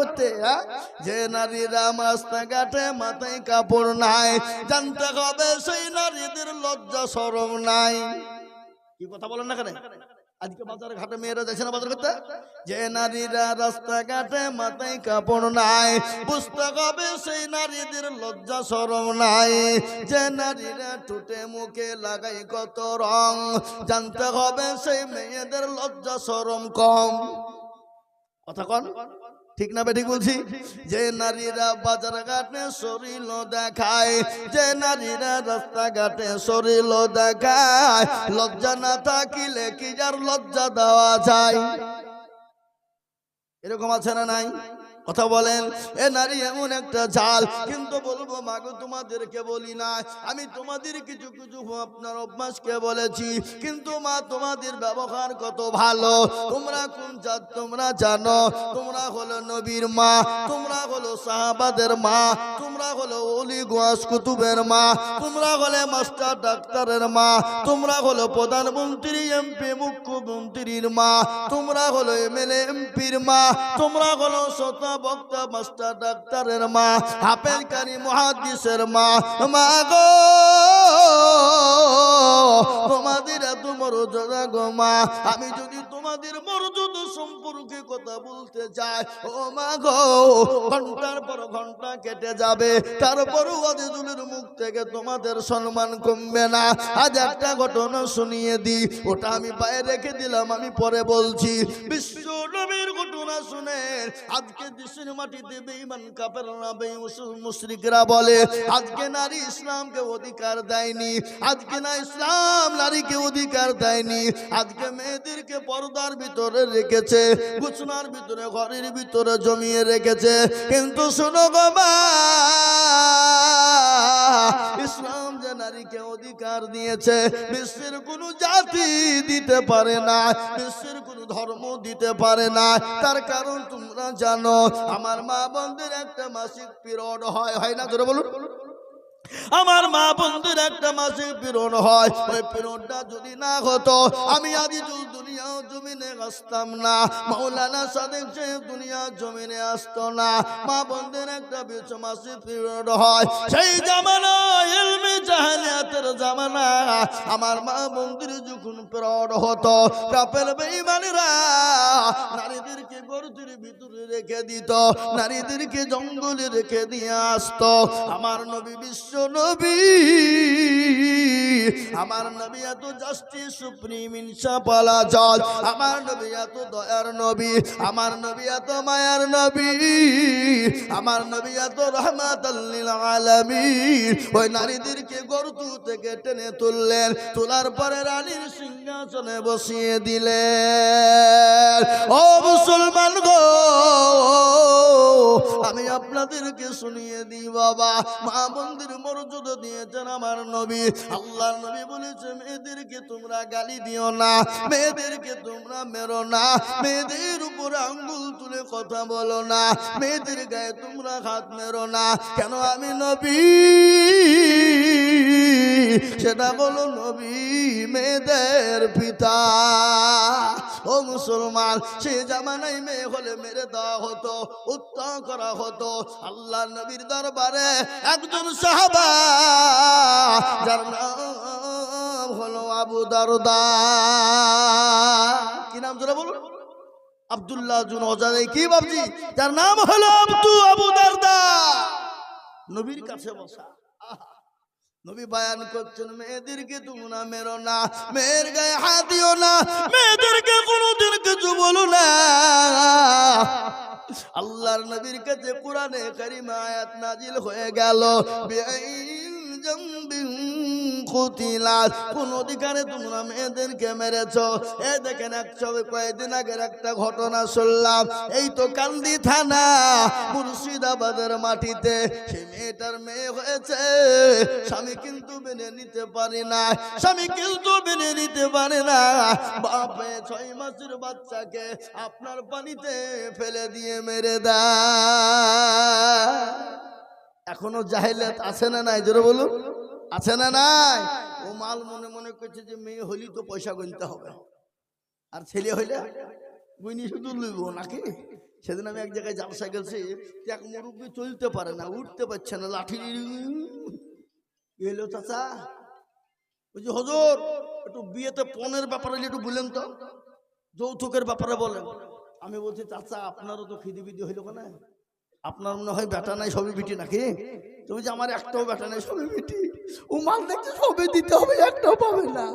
করতে, যে নারীরা রাস্তাঘাটে মাথায় কাপড় নাই, জানতে হবে সেই নারীদের লজ্জা শরম নাই। কি কথা বলেন না কেন? আজকে বাজার ঘাটে মেয়েরা যাচ্ছে না বাজার করতে, যে নারীরা রাস্তাঘাটে মাথায় কাপড় নাই, বুঝতে হবে সেই নারীদের লজ্জা শরম নাই। যে নারীরা ঠোঁটে মুখে লাগাই কত রং, জানতে হবে সেই মেয়েদের লজ্জা শরম কম। কথা কন ঠিক না বেঠিক বলছি? যে নারীরা বাজার ঘাটে শরীর দেখায়, যে নারীরা রাস্তাঘাটে শরীর দেখায়, লজ্জা না থাকিলে কি যার লজ্জা দেওয়া যায়? এরকম আছে না নাই? কথা বলেন। এ নারী এমন একটা জাল, কিন্তু বলবো মাগো তোমাদেরকে বলি না, আমি তোমাদের কিছু কিছু আপনার অভ্যাসকে বলেছি, কিন্তু মা তোমাদের ব্যবহার কত ভালো। তোমরা কোন জাত তোমরা জানো? তোমরা হলো নবীর মা, তোমরা হলো সাহাবাদের মা, তোমরা হলো ওলি গোয়াস কুতুবের মা, তোমরা হলে মাস্টার ডাক্তারের মা, তোমরা হলো প্রধানমন্ত্রী এমপি মুখ্যমন্ত্রীর মা, তোমরা হলো এমএলএ এমপির মা, তোমরা হলো শ্রোতা বক্তা মাস্টার ডাক্তারের মা, হাফেজ কারি মুহাদ্দিসের মা। মা গো তোমাদের এত মর্যাদা গো মা, আমি যদি তোমাদের মর্যাদা সম্পর্কে কথা বলতে চাই, ও মা গো ঘন্টার পর ঘন্টা কেটে যাবে, তারপরও আজিজুলের মুখ থেকে তোমাদের সম্মান কমবে না। আজ একটা ঘটনা শুনিয়ে দিই, ওটা আমি বাইরে রেখে দিলাম, আমি পরে বলছি। বিশ্ব নবীর ঘটনা শুনে আজকে দেশের মাটিতে বেঈমান কাফেররা মুশরিকরা বলে আজকে নারী ইসলামকে অধিকার দেয়নি, আজকে না ইসলাম নারীকে অধিকার দেয়নি, আজকে মেয়েদেরকে পর্দার ভিতরে রেখেছে, গুছনার ভিতরে ঘরের ভিতরে জমিয়ে রেখেছে। কিন্তু শোনো গো মা, ইসলাম যে নারীকে অধিকার দিয়েছে বিশ্বের কোন জাতি দিতে পারে না, বিশ্বের কোন ধর্ম দিতে পারে না। তার কারণ তোমরা জানো, আমার মা বোনদের একটা মাসিক পিরিয়ড হয়, হয় না? জোরে বলুন। আমার মা বন্ধুর একটা মাসিক পিরিয়ড হয়, ওই পিরিয়ডটা যদি না হতো আমি আজিজুল দুনিয়া জমিনে আসতাম না, মাওলানা সাদেক সাহেব দুনিয়া জমিনে আসতো না। মা বন্ধুর একটা মাসিক পিরিয়ড হয়, সেই জামানা ইলমে জাহেলিয়াতের জামানা। আমার মা বন্ধুর যখন পিরিয়ড হতো, কাফের বেঈমানেরা নারীদেরকে গর্তের ভিতরে রেখে দিত, নারীদেরকে জঙ্গলে রেখে দিয়ে আসতো। আমার নবী বিশ্ব নবী, আমার নবী এত জাস্টিস সুপ্রিম ইনসাফওয়ালা জজ, আমার নবী এত দয়ার নবী, আমার নবী এত মায়ার নবী, আমার নবী এত রহমাতাল লিল আলামিন। ওই নারীদেরকে গর্ত থেকে টেনে তুললেন, তোলার পরে রানীর সিংহাসনে বসিয়ে দিলেন। ও মুসলমান গো, আমি আপনাদেরকে শুনিয়ে দিই বাবা, মা বন্ধুর মর্যাদা দিয়েছেন আমার নবী। আল্লাহর নবী বলেছে মেয়েদেরকে তোমরা গালি দিও না, মেয়েদেরকে তোমরা মেরো না, মেয়েদের উপরে আঙ্গুল তুলে কথা বলো না, মেয়েদের গায়ে তোমরা হাত মেরো না। কেন? আমি নবী, সেটা বলো নবী মেয়েদের পিতা। ও মুসলমান, সে জামানায় মেয়ে হলে মেরে দেওয়া হতো, হত্যা করা হতো। আল্লাহ নবীর দরবারে একজন সাহাবা, যার নাম হলো আবু দারদা। কি নাম জোরে বলুন? আব্দুল্লাহ জুন ওজারে কি বাবজি, যার নাম হলো আবু দারদা। নবীর কাছে বসা, নবী বয়ান করছেন মেয়েদেরকে তোমরা মেরো না, মেয়ের গায়ে হাত দিও না, মেয়েদেরকে কোনোদিন কিছু বলো না। আল্লাহর নবীর কাছে কোরআনে কারিমা আয়াত নাজিল হয়ে গেল, কোন অধিকারে তোমরা মেয়েদেরকে মেরেছ। এ দেখেন কয়েকদিন আগের একটা ঘটনা শুনলাম, এই তো কান্দি থানা মুর্শিদাবাদের মাটিতে। সেই মেয়েটার মেয়ে হয়েছে, স্বামী কিন্তু মেনে নিতে পারে না, স্বামী কিন্তু মেনে নিতে পারে না। বাপে 6 মাসের বাচ্চাকে আপনার পানিতে ফেলে দিয়ে মেরে দেয়। এখনো জাহেলিয়াত আছে না নাই? জোরে বলুন, আছে না নাই? ও মাল মনে মনে করছে যে মেয়ে হইলি তো পয়সা গুনতে হবে, আর ছেলে হইলে গুনি শুধু লইব নাকি? সেদিন আমি এক জায়গায় জালসায় গেছি, এক মুরব্বী চলতে পারে না, উঠতে পারছে না, লাঠি এলো। চাচা ওই যে হুজুর একটু বিয়েতে পণের ব্যাপারে একটু বললেন তো, যৌতুকের ব্যাপারে বলেন। আমি বলছি চাচা আপনারও তো খিদি বিদি হইল কেন, আপনার মনে হয় বেটা নাই সবই বিটি নাকি? তুমি যে আমার একটাও বেটা নাই সবই বিটি, ও মাল দেখছে সবই দিতে হবে, একটাও পাবে না।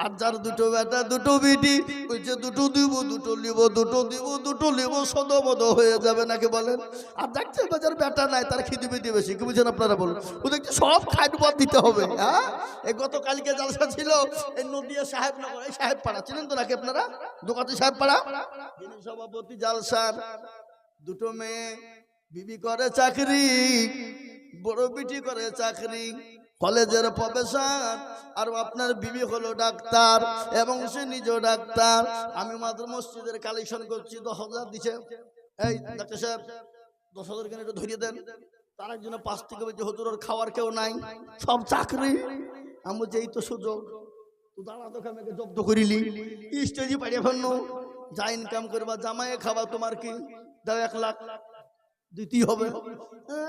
আর যার দুটো বেটা দুটো বিটি, ওই যে দুটো দিব দুটো নিব, দুটো দিব দুটো নিব, সদবদ হয়ে যাবে নাকি বলেন? আর দেখছে বাজার বেটা নাই, তার খিদি বিদি বেশি, কি বুঝছেন আপনারা বলুন? ও দেখছে সব খাটবাদ দিতে হবে। হ্যাঁ, এই গতকালকে জালসা ছিল এই নদিয়া সাহেবনগর, এই সাহেব পাড়া চিনেন তো নাকি আপনারা? দোকাতি সাহেব পাড়া, যিনি সভাপতি জালসার। দুটো মেয়ে, বিবি করে চাকরি, বড় বিটি করে চাকরি, কলেজের প্রফেসর, আর আপনার বিবি হলো ডাক্তার এবং সে নিজেও ডাক্তার। আমি মাত্র মসজিদের কালেকশন করছি, 10,000 দিছে। এই ডাক্তার সাহেব 10,000 কেন একটু ধরিয়ে দেন। তার একজন 5 থেকে বলছে হুজুর ওর খাওয়ার কেউ নাই, সব চাকরি। আমি বলছি এই তো সুযোগ, তো দাঁড়া তোকে আমাকে জব্দ করিলি, স্টেজে পাঠিয়ে ফেলনো, যা ইনকাম করবা জামাইয়ে খাবা, তোমার কি দাও 1 লাখ দিতেই হবে।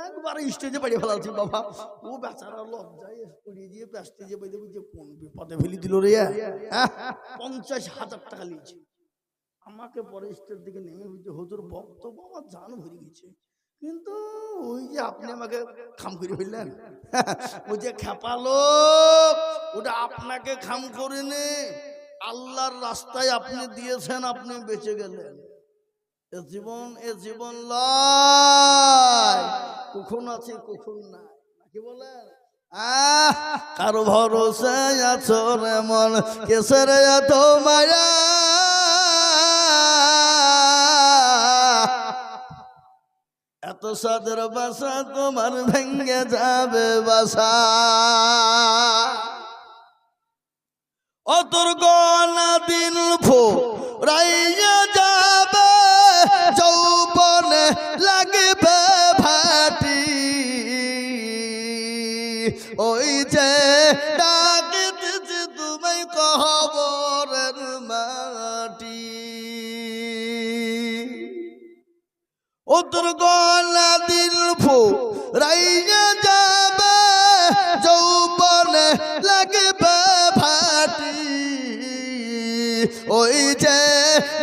একবারে স্টেজে পাঠিয়ে ফেলাচ্ছি বাবা। ও বেচারা লজ্জায় পড়িয়ে দিয়ে প্যাস্টে যে বইতে বুঝছে কোন বিপদে ফেলি দিল রে। 50,000 টাকা নিয়েছে। আমাকে পরে স্টেজ দিকে নেমে বুঝছে হুজুর বক্তব্য আমার জান ভরে গেছে, কিন্তু ওই যে আপনি আমাকে খাম করে ফেললেন, ওই যে খেপালো, ওটা আপনাকে খাম করিনি, আল্লাহর রাস্তায় আপনি দিয়েছেন, আপনি বেঁচে গেলেন। এ জীবন লয়, কখন আছে কখন নাই, কি বলেন? কারো ভরসায় আছো রে মন, কেসের এত মায়া, এত সাদের বাসা তোমার ভেঙ্গে যাবে বাসা। অতর গনা দিন ফুরাইয়া যাবে, যৌবনে লাগবে ভাটি, ওই যে ডাকিতেছে তুমি কবরের মাটি। অতর গনা দিন ফুরাইয়া যাবে, যৌবনে লাগবে ভাটি, ওই যে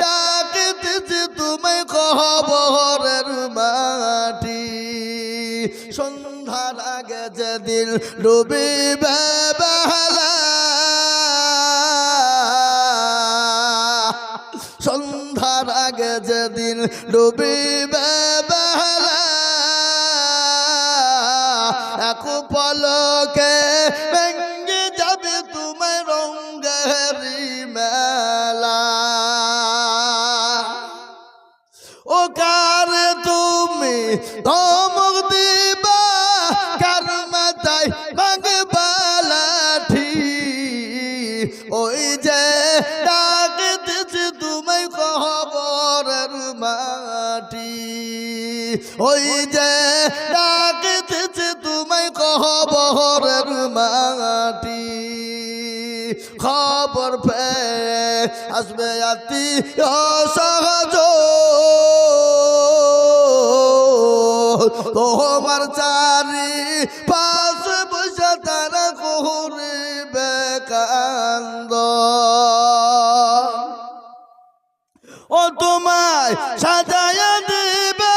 ডাকিতেছে তুমি কবরের মাটি। সন্ধ্যার আগে যেদিন ডুবিবে বেলা, সন্ধ্যার আগে যেদিন ডুবিবে বেলা, এক পলকে ভেঙ্গে যাবে তোমার রঙের মেলা। ও কার তুমি ধমক দিবা, কার মাথায় ভাঙবা লাঠি, ওই যে ডাকতেছে তুমি কবরের মাটি, ওই যে ডাকতেছে তুমি কবরের মাটি। খবর পেয়ে আসবে আত্মীয় সহজ, তোমার চারি পাশে বসে তারা করিবে কান্দ, ও তোমায় সাজায়া দিবে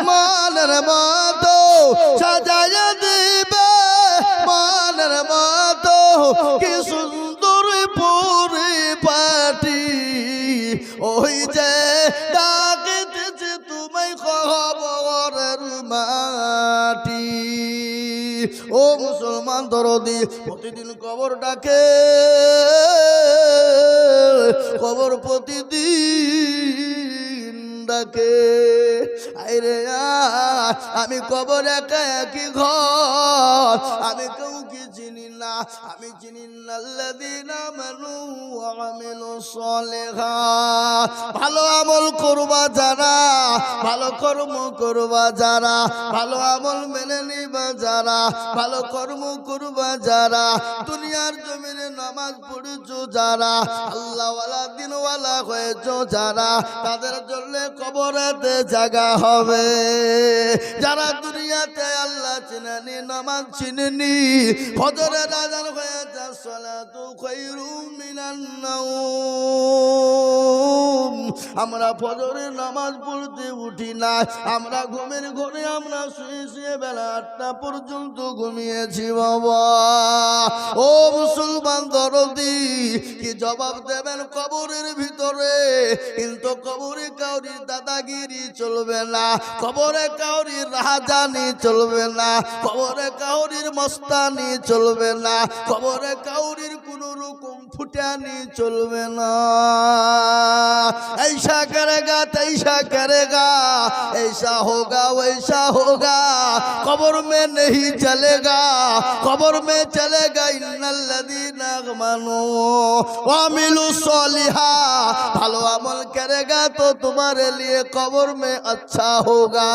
মনের মতো, সাজায়া দিবে মনের মতো, কি সুন্দর পরিপাটি, ওই যে ডাকিতেছে তুমি কবরের মাটি। ও মুসলমান দরদি, প্রতিদিন কবর ডাকে, কবর প্রতিদিন ডাকে। আইরে আমি কবর একা একই ঘর, আমি কাউকে চিনি না, না, আমি চিনি আল্লাযীনা আমানু ওয়া আমিলুস সালিহাত। ভালো আমল করবা যারা, ভালো কর্ম করবা যারা, ভালো আমল মেনে নিবা যারা, ভালো কর্ম করবা যারা, দুনিয়ার জমিনে নামাজ পড়েছো যারা, আল্লাহওয়ালা দিনওয়ালা হয়েছো যারা, তাদের জন্য কবরেতে জায়গা হবে। যারা দুনিয়াতে আল্লাহ চিনেনি, নামাজ চিনেনি, ফজরের আযান হয়েছে, সালাতু খায়রুম মিনান নাওম, আমরা ফজরের নামাজ পড়তে উঠি না, আমরা ঘুমের ঘরে আমরা শুয়ে শুয়ে বেলা 8টা পর্যন্ত ঘুমিয়েছি বাবা। ও মুসলমান দরদি, কি জবাব দেবেন কবরের ভিতরে? কিন্তু কবরে কাউরির দাদাগিরি চলবে না, কবরে কাউরির রাজানি চলবে না, কবরে কাউরির মস্তানি চলবে না, কবরে কাউরির কোন রকম ফুটানি চলবে না। ऐसा करेगा तैसा करेगा, ऐसा होगा वैसा होगा, कब्र में नहीं चलेगा, कब्र में चलेगा इन्नल्लज़ीना आमनू व अमिलुस सालिहात। ভালো আমল करेगा तो तुम्हारे लिए कब्र में अच्छा होगा।